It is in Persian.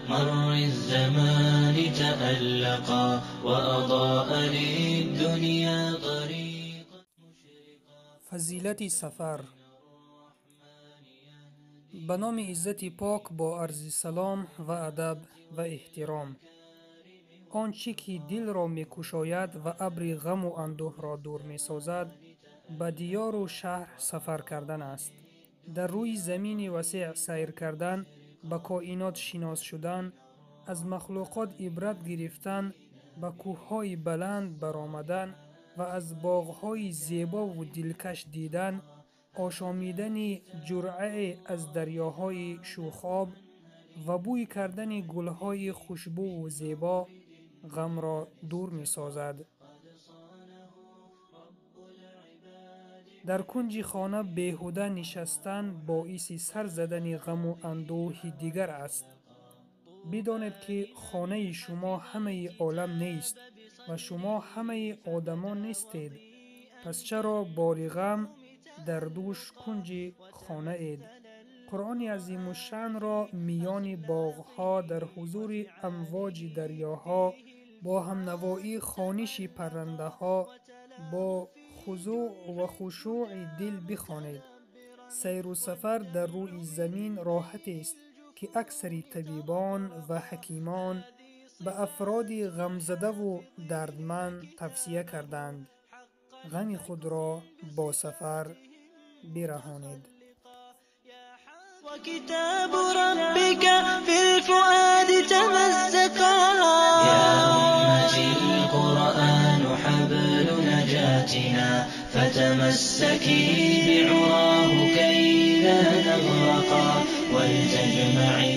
مر الزمان تألقا وأضاء للدنيا طريقا. فضیلت سفر. به نام عزت پاک با عرض سلام و ادب و احترام. آنچه که دل را می کشاید و ابر غم و اندوه را دور می سازد به دیار و شهر سفر کردن است. در روی زمین وسیع سیر کردن، به کائنات شناس شدن، از مخلوقات عبرت گرفتن، به کوههای بلند برآمدن و از باغهای زیبا و دلکش دیدن، آشامیدن جرعه از دریاهای شوخاب و بوی کردن گلهای خوشبو و زیبا غم را دور می سازد. در کنج خانه بیهوده نشستن باعث سر زدن غم و اندوه دیگر است. بدانید که خانه شما همه عالم نیست و شما همه آدمان نیستید، پس چرا بار غم در دوش کنج خانه اید؟ قرآن عظیم الشأن را میان باغها در حضور امواج دریاها با همنوایی خوانش پرنده ها با خضوع و خشوع دل بخوانید. سیر و سفر در روی زمین راحت است که اکثر طبیبان و حکیمان به افراد غمزده و دردمند توصیه کردند غم خود را با سفر برهانید. وكتاب ربك في الفؤاد تمزقا. يا أمتي القرآن حبل نجاتنا فتمسكي بعراه كي لا نغرقا ولتجمعي